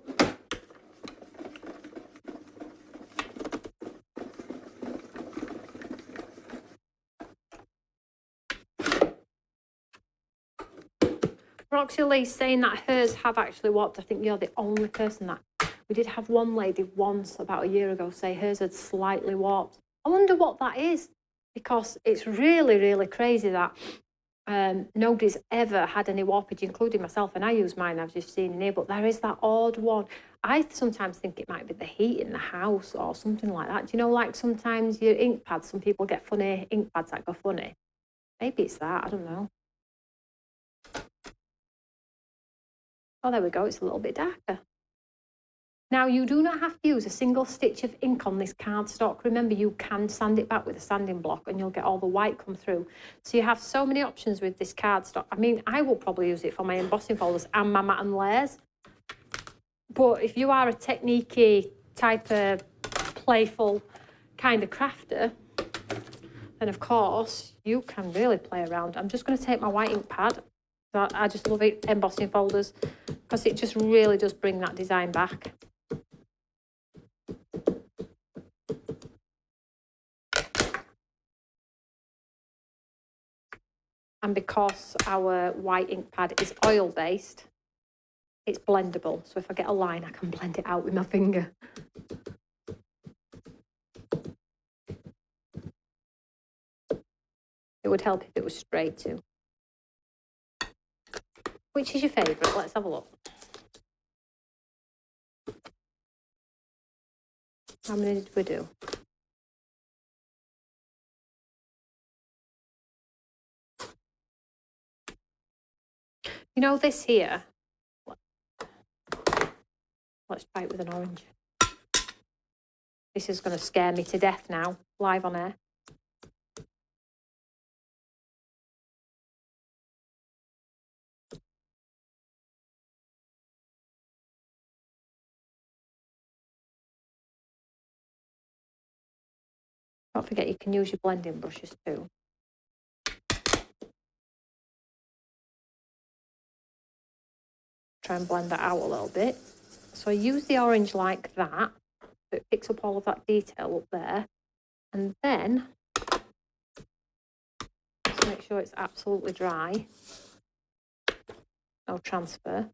Roxy Lee's saying that hers have actually warped. I think you're the only person that... We did have one lady once, about a year ago, say hers had slightly warped. I wonder what that is. because it's really, really crazy that nobody's ever had any warpage, including myself, and I use mine, I've just seen in here, but there is that odd one. I sometimes think it might be the heat in the house or something like that. Do you know, like sometimes your ink pads, some people get funny ink pads that go funny. Maybe it's that, I don't know. Oh, there we go, it's a little bit darker. Now, you do not have to use a single stitch of ink on this cardstock. Remember, you can sand it back with a sanding block and you'll get all the white come through. So you have so many options with this cardstock. I mean, I will probably use it for my embossing folders and my matte and layers. But if you are a technique-y type of playful kind of crafter, then of course you can really play around. I'm just going to take my white ink pad. I just love it, embossing folders, because it just really does bring that design back. And because our white ink pad is oil-based, it's blendable. So if I get a line, I can blend it out with my finger. It would help if it was straight too. Which is your favourite? Let's have a look. How many did we do? You know this here? Let's try it with an orange. This is going to scare me to death now, live on air. Don't forget you can use your blending brushes too. Try and blend that out a little bit. So I use the orange like that, so it picks up all of that detail up there. And then, just make sure it's absolutely dry. No transfer.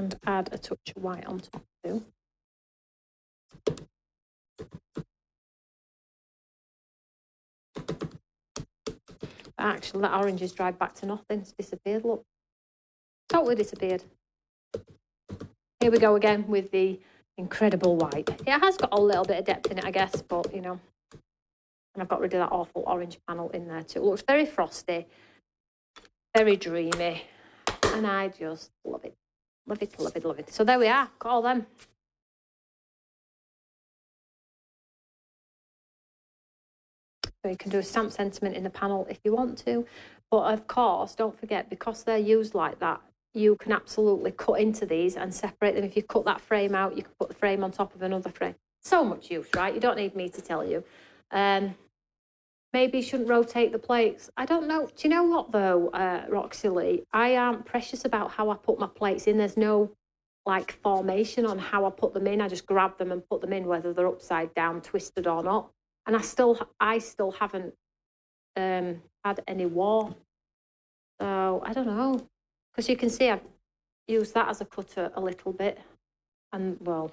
And add a touch of white on top too. Actually, that orange is dried back to nothing. It's disappeared, look. Totally disappeared. Here we go again with the incredible white. It has got a little bit of depth in it, I guess, but, you know. And I've got rid of that awful orange panel in there too. It looks very frosty, very dreamy, and I just love it. Love it, love it, love it. So there we are, got all them. So you can do a stamp sentiment in the panel if you want to. But of course, don't forget, because they're used like that, you can absolutely cut into these and separate them. If you cut that frame out, you can put the frame on top of another frame. So much use, right? You don't need me to tell you. Maybe you shouldn't rotate the plates. I don't know. Do you know what, though, Roxy Lee? I am precious about how I put my plates in. There's no, like, formation on how I put them in. I just grab them and put them in, whether they're upside down, twisted or not. And I still haven't had any warp. So, I don't know. Because you can see I've used that as a cutter a little bit. And, well,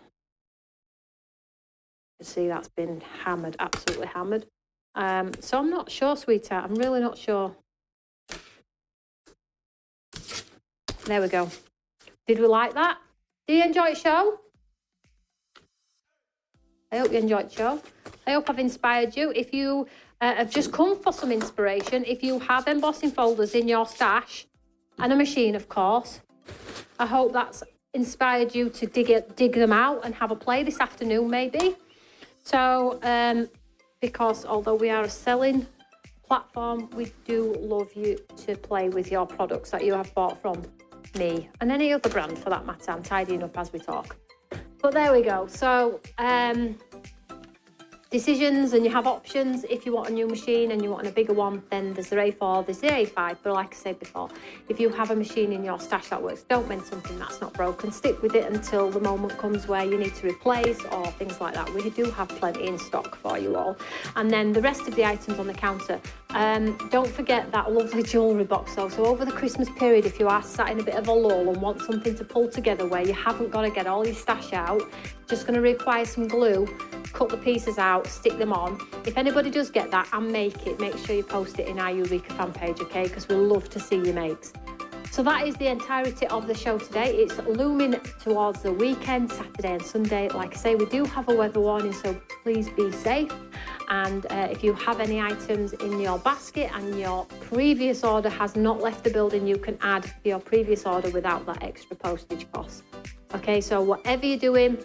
you see that's been hammered, absolutely hammered. So I'm not sure, sweetheart. I'm really not sure. There we go. Did we like that? Did you enjoy the show? I hope you enjoyed the show. I hope I've inspired you. If you have just come for some inspiration, if you have embossing folders in your stash, and a machine, of course, I hope that's inspired you to dig them out and have a play this afternoon, maybe. So, because although we are a selling platform, we do love you to play with your products that you have bought from me and any other brand for that matter. I'm tidying up as we talk. But there we go. So, did decisions and you have options. If you want a new machine and you want a bigger one, then there's the A4, there's the A5. But like I said before, if you have a machine in your stash that works, don't mend something that's not broken. Stick with it until the moment comes where you need to replace or things like that. We do have plenty in stock for you all. And then the rest of the items on the counter. Don't forget that lovely jewellery box though. So over the Christmas period, if you are sat in a bit of a lull and want something to pull together where you haven't got to get all your stash out, just going to require some glue, cut the pieces out, stick them on. If anybody does get that and make it, make sure you post it in our Eureka fan page, okay? Because we love to see your makes. So that is the entirety of the show today. It's looming towards the weekend, Saturday and Sunday. Like I say, we do have a weather warning, so please be safe. And if you have any items in your basket and your previous order has not left the building, you can add your previous order without that extra postage cost. Okay, so whatever you're doing,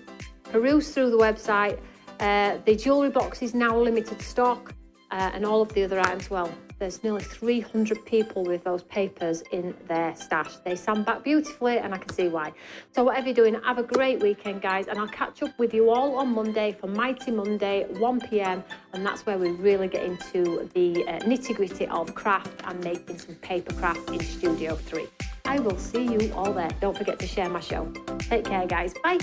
peruse through the website. The jewellery box is now limited stock and all of the other items. Well, there's nearly 300 people with those papers in their stash. They stand back beautifully and I can see why. So whatever you're doing, have a great weekend, guys. And I'll catch up with you all on Monday for Mighty Monday, 1 p.m. And that's where we really get into the nitty-gritty of craft and making some paper craft in Studio 3. I will see you all there. Don't forget to share my show. Take care, guys. Bye.